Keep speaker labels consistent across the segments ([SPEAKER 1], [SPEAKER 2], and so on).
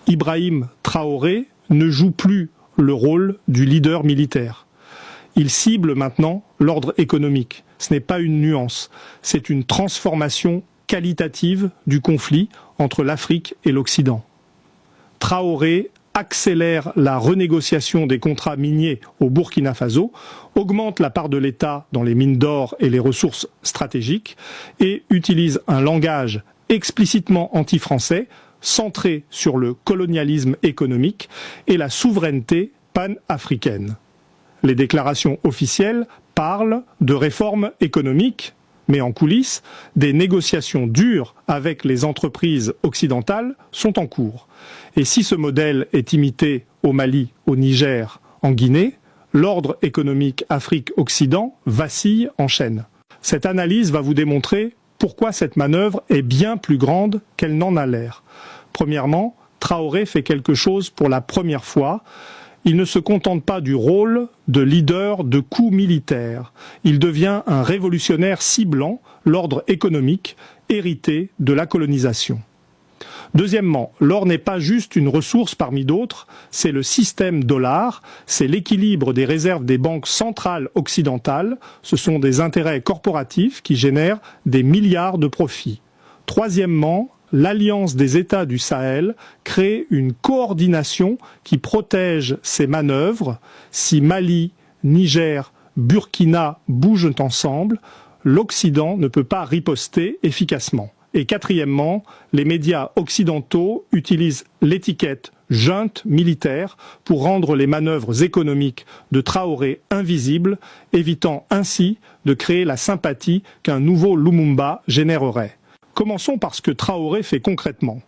[SPEAKER 1] Ibrahim Traoré ne joue plus le rôle du leader militaire. Il cible maintenant l'ordre économique. Ce n'est pas une nuance, c'est une transformation qualitative du conflit entre l'Afrique et l'Occident. Traoré accélère la renégociation des contrats miniers au Burkina Faso, augmente la part de l'État dans les mines d'or et les ressources stratégiques et utilise un langage explicitement anti-français, centré sur le colonialisme économique et la souveraineté pan-africaine. Les déclarations officielles parlent de réformes économiques, mais en coulisses, des négociations dures avec les entreprises occidentales sont en cours. Et si ce modèle est imité au Mali, au Niger, en Guinée, l'ordre économique Afrique-Occident vacille en chaîne. Cette analyse va vous démontrer pourquoi cette manœuvre est bien plus grande qu'elle n'en a l'air. Premièrement, Traoré fait quelque chose pour la première fois. Il ne se contente pas du rôle de leader de coups militaires. Il devient un révolutionnaire ciblant l'ordre économique hérité de la colonisation. Deuxièmement, l'or n'est pas juste une ressource parmi d'autres, c'est le système dollar, c'est l'équilibre des réserves des banques centrales occidentales, ce sont des intérêts corporatifs qui génèrent des milliards de profits. Troisièmement, l'Alliance des États du Sahel crée une coordination qui protège ces manœuvres. Si Mali, Niger, Burkina bougent ensemble, l'Occident ne peut pas riposter efficacement. Et quatrièmement, les médias occidentaux utilisent l'étiquette junte militaire pour rendre les manœuvres économiques de Traoré invisibles, évitant ainsi de créer la sympathie qu'un nouveau Lumumba générerait. Commençons par ce que Traoré fait concrètement.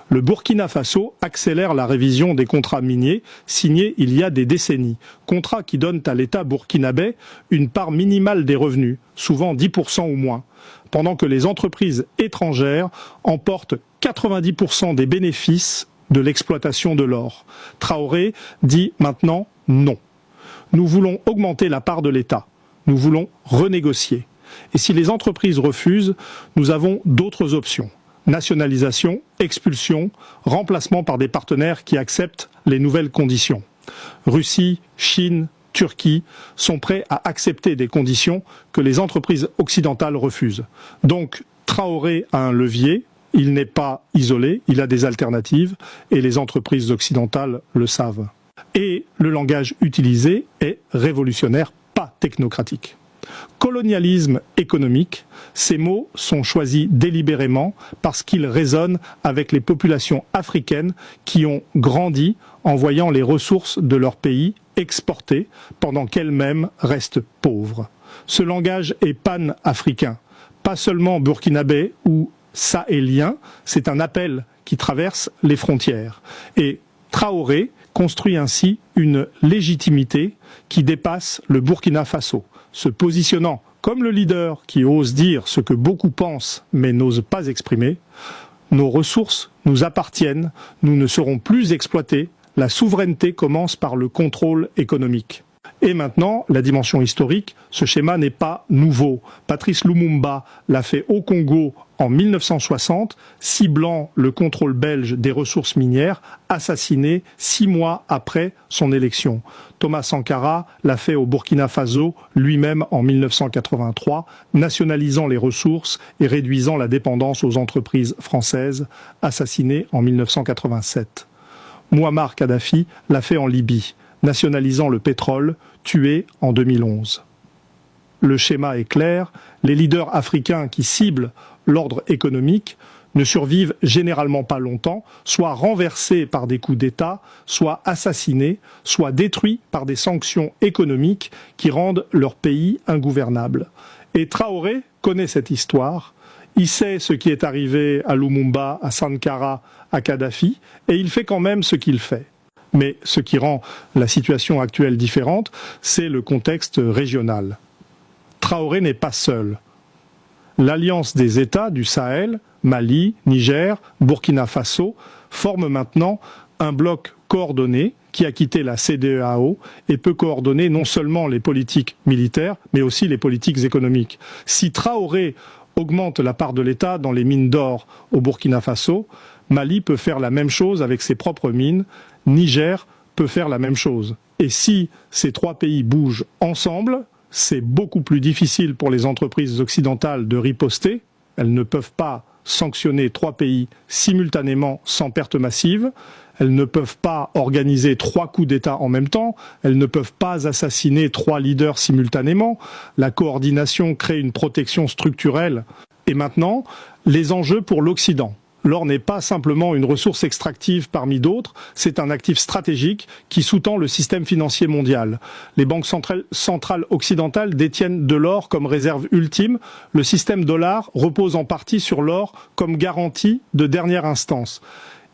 [SPEAKER 1] Le Burkina Faso accélère la révision des contrats miniers signés il y a des décennies. Contrats qui donnent à l'État burkinabé une part minimale des revenus, souvent 10% ou moins, pendant que les entreprises étrangères emportent 90% des bénéfices de l'exploitation de l'or. Traoré dit maintenant non. Nous voulons augmenter la part de l'État. Nous voulons renégocier. Et si les entreprises refusent, nous avons d'autres options. Nationalisation, expulsion, remplacement par des partenaires qui acceptent les nouvelles conditions. Russie, Chine, Turquie sont prêts à accepter des conditions que les entreprises occidentales refusent. Donc Traoré a un levier, il n'est pas isolé, il a des alternatives et les entreprises occidentales le savent. Et le langage utilisé est révolutionnaire, pas technocratique. Colonialisme économique, ces mots sont choisis délibérément parce qu'ils résonnent avec les populations africaines qui ont grandi en voyant les ressources de leur pays exportées pendant qu'elles-mêmes restent pauvres. Ce langage est pan-africain, pas seulement burkinabé ou sahélien, c'est un appel qui traverse les frontières. Et Traoré construit ainsi une légitimité qui dépasse le Burkina Faso, se positionnant comme le leader qui ose dire ce que beaucoup pensent mais n'osent pas exprimer. Nos ressources nous appartiennent, nous ne serons plus exploités, la souveraineté commence par le contrôle économique. Et maintenant, la dimension historique, ce schéma n'est pas nouveau. Patrice Lumumba l'a fait au Congo en 1960, ciblant le contrôle belge des ressources minières, assassiné 6 mois après son élection. Thomas Sankara l'a fait au Burkina Faso, lui-même en 1983, nationalisant les ressources et réduisant la dépendance aux entreprises françaises, assassiné en 1987. Mouammar Kadhafi l'a fait en Libye, nationalisant le pétrole, tué en 2011. Le schéma est clair, les leaders africains qui ciblent l'ordre économique ne survivent généralement pas longtemps, soit renversés par des coups d'État, soit assassinés, soit détruits par des sanctions économiques qui rendent leur pays ingouvernable. Et Traoré connaît cette histoire, il sait ce qui est arrivé à Lumumba, à Sankara, à Kadhafi, et il fait quand même ce qu'il fait. Mais ce qui rend la situation actuelle différente, c'est le contexte régional. Traoré n'est pas seul. L'Alliance des États du Sahel, Mali, Niger, Burkina Faso, forme maintenant un bloc coordonné qui a quitté la CEDEAO et peut coordonner non seulement les politiques militaires, mais aussi les politiques économiques. Si Traoré augmente la part de l'État dans les mines d'or au Burkina Faso, Mali peut faire la même chose avec ses propres mines. Niger peut faire la même chose. Et si ces trois pays bougent ensemble, c'est beaucoup plus difficile pour les entreprises occidentales de riposter. Elles ne peuvent pas sanctionner trois pays simultanément sans perte massive. Elles ne peuvent pas organiser trois coups d'État en même temps. Elles ne peuvent pas assassiner trois leaders simultanément. La coordination crée une protection structurelle. Et maintenant, les enjeux pour l'Occident. L'or n'est pas simplement une ressource extractive parmi d'autres, c'est un actif stratégique qui sous-tend le système financier mondial. Les banques centrales occidentales détiennent de l'or comme réserve ultime. Le système dollar repose en partie sur l'or comme garantie de dernière instance.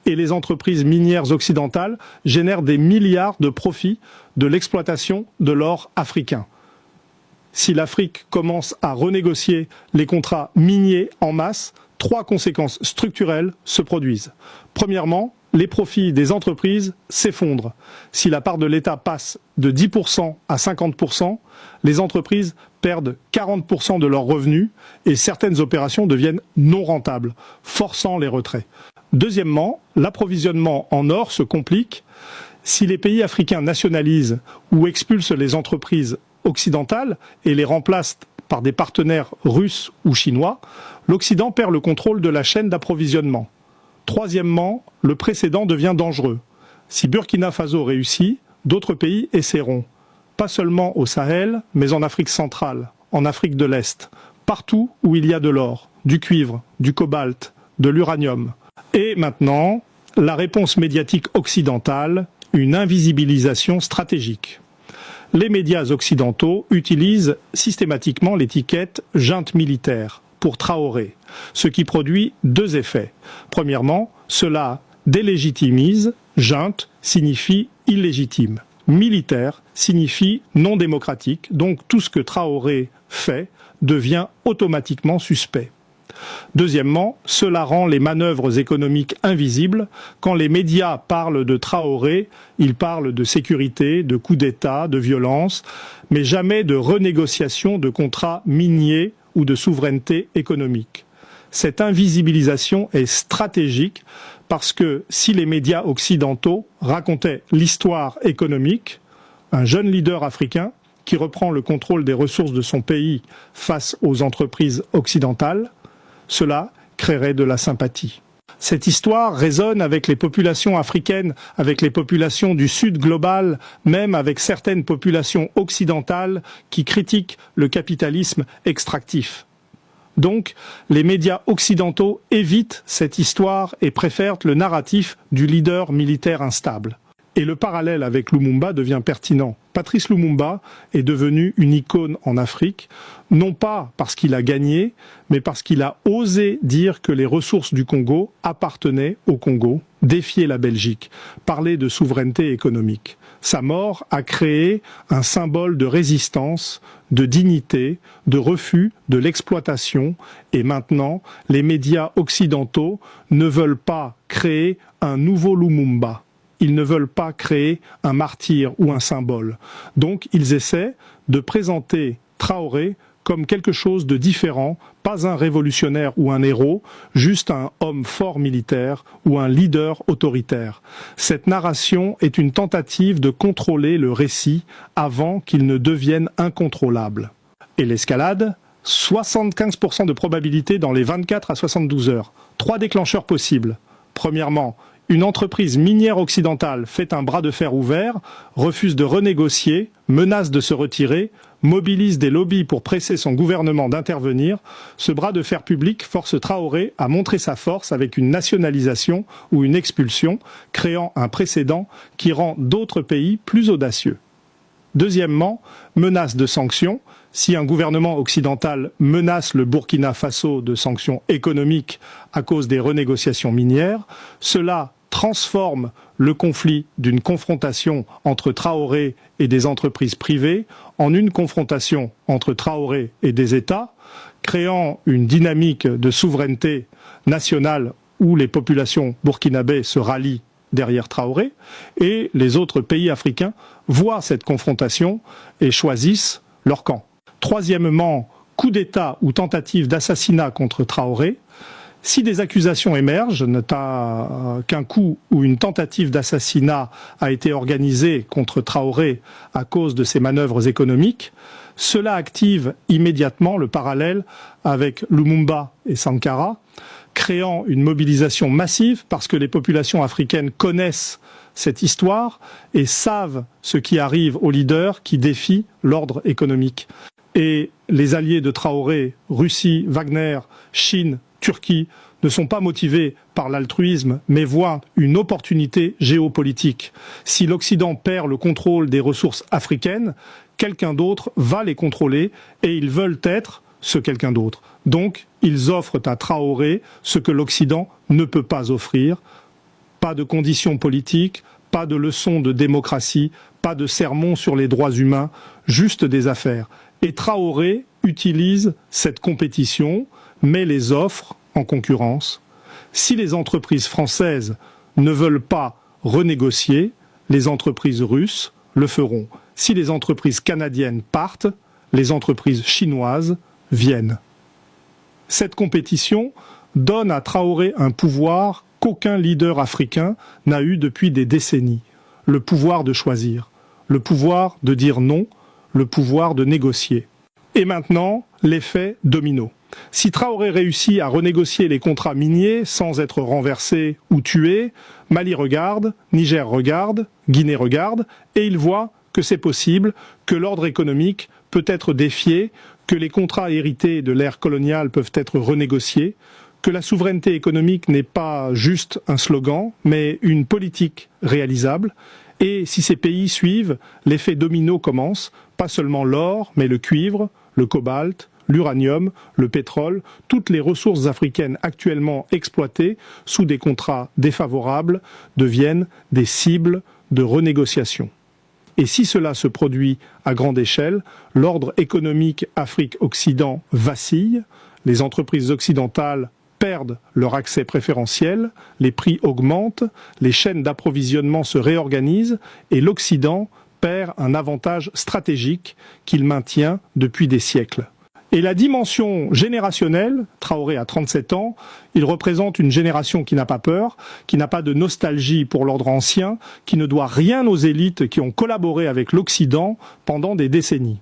[SPEAKER 1] Et les entreprises minières occidentales génèrent des milliards de profits de l'exploitation de l'or africain. Si l'Afrique commence à renégocier les contrats miniers en masse, trois conséquences structurelles se produisent. Premièrement, les profits des entreprises s'effondrent. Si la part de l'État passe de 10% à 50%, les entreprises perdent 40% de leurs revenus et certaines opérations deviennent non rentables, forçant les retraits. Deuxièmement, l'approvisionnement en or se complique. Si les pays africains nationalisent ou expulsent les entreprises occidentales et les remplacent par des partenaires russes ou chinois, l'Occident perd le contrôle de la chaîne d'approvisionnement. Troisièmement, le précédent devient dangereux. Si Burkina Faso réussit, d'autres pays essaieront. Pas seulement au Sahel, mais en Afrique centrale, en Afrique de l'Est, partout où il y a de l'or, du cuivre, du cobalt, de l'uranium. Et maintenant, la réponse médiatique occidentale, une invisibilisation stratégique. Les médias occidentaux utilisent systématiquement l'étiquette « junte militaire » pour Traoré, ce qui produit deux effets. Premièrement, cela délégitimise, junte signifie illégitime. Militaire signifie non démocratique, donc tout ce que Traoré fait devient automatiquement suspect. Deuxièmement, cela rend les manœuvres économiques invisibles. Quand les médias parlent de Traoré, ils parlent de sécurité, de coup d'État, de violence, mais jamais de renégociation de contrats miniers ou de souveraineté économique. Cette invisibilisation est stratégique parce que si les médias occidentaux racontaient l'histoire économique, un jeune leader africain qui reprend le contrôle des ressources de son pays face aux entreprises occidentales, cela créerait de la sympathie. Cette histoire résonne avec les populations africaines, avec les populations du Sud global, même avec certaines populations occidentales qui critiquent le capitalisme extractif. Donc, les médias occidentaux évitent cette histoire et préfèrent le narratif du leader militaire instable. Et le parallèle avec Lumumba devient pertinent. Patrice Lumumba est devenu une icône en Afrique, non pas parce qu'il a gagné, mais parce qu'il a osé dire que les ressources du Congo appartenaient au Congo, défier la Belgique, parler de souveraineté économique. Sa mort a créé un symbole de résistance, de dignité, de refus de l'exploitation, et maintenant, les médias occidentaux ne veulent pas créer un nouveau Lumumba. Ils ne veulent pas créer un martyr ou un symbole. Donc, ils essaient de présenter Traoré comme quelque chose de différent, pas un révolutionnaire ou un héros, juste un homme fort militaire ou un leader autoritaire. Cette narration est une tentative de contrôler le récit avant qu'il ne devienne incontrôlable. Et l'escalade ? 75% de probabilité dans les 24 à 72 heures. 3 déclencheurs possibles. Premièrement, une entreprise minière occidentale fait un bras de fer ouvert, refuse de renégocier, menace de se retirer, mobilise des lobbies pour presser son gouvernement d'intervenir. Ce bras de fer public force Traoré à montrer sa force avec une nationalisation ou une expulsion, créant un précédent qui rend d'autres pays plus audacieux. Deuxièmement, menace de sanctions. Si un gouvernement occidental menace le Burkina Faso de sanctions économiques à cause des renégociations minières, cela transforme le conflit d'une confrontation entre Traoré et des entreprises privées en une confrontation entre Traoré et des États, créant une dynamique de souveraineté nationale où les populations burkinabées se rallient derrière Traoré, et les autres pays africains voient cette confrontation et choisissent leur camp. Troisièmement, coup d'État ou tentative d'assassinat contre Traoré. Si des accusations émergent, notamment qu'un coup ou une tentative d'assassinat a été organisée contre Traoré à cause de ses manœuvres économiques, cela active immédiatement le parallèle avec Lumumba et Sankara, créant une mobilisation massive parce que les populations africaines connaissent cette histoire et savent ce qui arrive aux leaders qui défient l'ordre économique. Et les alliés de Traoré, Russie, Wagner, Chine, Turquie, ne sont pas motivés par l'altruisme, mais voient une opportunité géopolitique. Si l'Occident perd le contrôle des ressources africaines, quelqu'un d'autre va les contrôler et ils veulent être ce quelqu'un d'autre. Donc, ils offrent à Traoré ce que l'Occident ne peut pas offrir. Pas de conditions politiques, pas de leçons de démocratie, pas de sermons sur les droits humains, juste des affaires. Et Traoré utilise cette compétition, met les offres en concurrence. Si les entreprises françaises ne veulent pas renégocier, les entreprises russes le feront. Si les entreprises canadiennes partent, les entreprises chinoises viennent. Cette compétition donne à Traoré un pouvoir qu'aucun leader africain n'a eu depuis des décennies. Le pouvoir de choisir, le pouvoir de dire non, le pouvoir de négocier. Et maintenant, l'effet domino. Si Traoré réussit à renégocier les contrats miniers sans être renversé ou tué, Mali regarde, Niger regarde, Guinée regarde, et il voit que c'est possible, que l'ordre économique peut être défié, que les contrats hérités de l'ère coloniale peuvent être renégociés, que la souveraineté économique n'est pas juste un slogan, mais une politique réalisable. Et si ces pays suivent, l'effet domino commence, pas seulement l'or, mais le cuivre, le cobalt, l'uranium, le pétrole, toutes les ressources africaines actuellement exploitées sous des contrats défavorables deviennent des cibles de renégociation. Et si cela se produit à grande échelle, l'ordre économique Afrique-Occident vacille, les entreprises occidentales perdent leur accès préférentiel, les prix augmentent, les chaînes d'approvisionnement se réorganisent et l'Occident perd un avantage stratégique qu'il maintient depuis des siècles. Et la dimension générationnelle, Traoré a 37 ans, il représente une génération qui n'a pas peur, qui n'a pas de nostalgie pour l'ordre ancien, qui ne doit rien aux élites qui ont collaboré avec l'Occident pendant des décennies.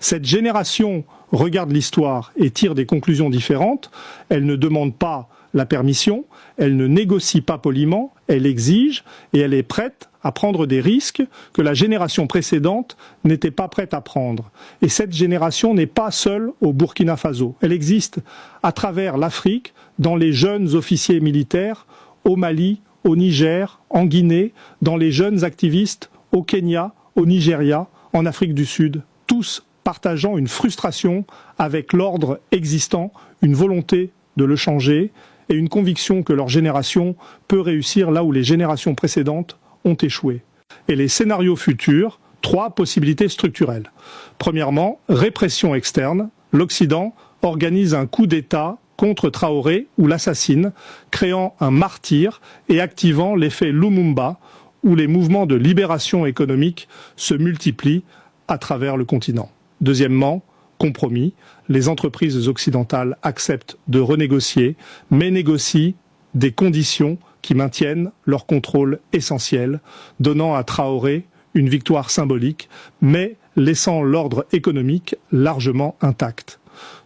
[SPEAKER 1] Cette génération regarde l'histoire et tire des conclusions différentes, elle ne demande pas la permission, elle ne négocie pas poliment, elle exige et elle est prête à prendre des risques que la génération précédente n'était pas prête à prendre. Et cette génération n'est pas seule au Burkina Faso. Elle existe à travers l'Afrique, dans les jeunes officiers militaires, au Mali, au Niger, en Guinée, dans les jeunes activistes, au Kenya, au Nigeria, en Afrique du Sud. Tous partageant une frustration avec l'ordre existant, une volonté de le changer et une conviction que leur génération peut réussir là où les générations précédentes ont échoué. Et les scénarios futurs, 3 possibilités structurelles. Premièrement, répression externe. L'Occident organise un coup d'État contre Traoré ou l'assassine, créant un martyr et activant l'effet Lumumba, où les mouvements de libération économique se multiplient à travers le continent. Deuxièmement, compromis. Les entreprises occidentales acceptent de renégocier, mais négocient des conditions qui maintiennent leur contrôle essentiel, donnant à Traoré une victoire symbolique, mais laissant l'ordre économique largement intact.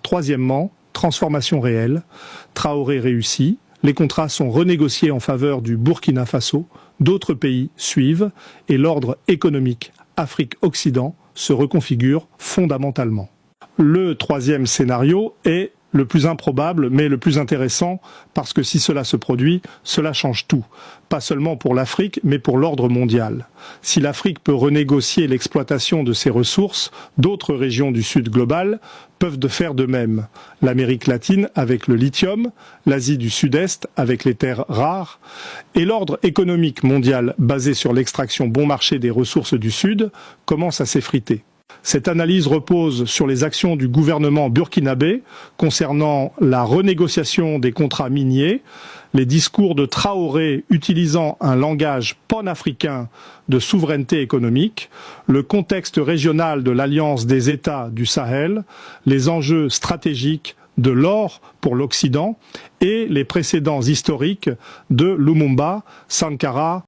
[SPEAKER 1] Troisièmement, transformation réelle. Traoré réussit, les contrats sont renégociés en faveur du Burkina Faso, d'autres pays suivent, et l'ordre économique Afrique-Occident se reconfigure fondamentalement. Le troisième scénario est le plus improbable, mais le plus intéressant, parce que si cela se produit, cela change tout. Pas seulement pour l'Afrique, mais pour l'ordre mondial. Si l'Afrique peut renégocier l'exploitation de ses ressources, d'autres régions du Sud global peuvent faire de même. L'Amérique latine avec le lithium, l'Asie du Sud-Est avec les terres rares, et l'ordre économique mondial basé sur l'extraction bon marché des ressources du Sud commence à s'effriter. Cette analyse repose sur les actions du gouvernement burkinabé concernant la renégociation des contrats miniers, les discours de Traoré utilisant un langage panafricain de souveraineté économique, le contexte régional de l'Alliance des États du Sahel, les enjeux stratégiques de l'or pour l'Occident et les précédents historiques de Lumumba, Sankara,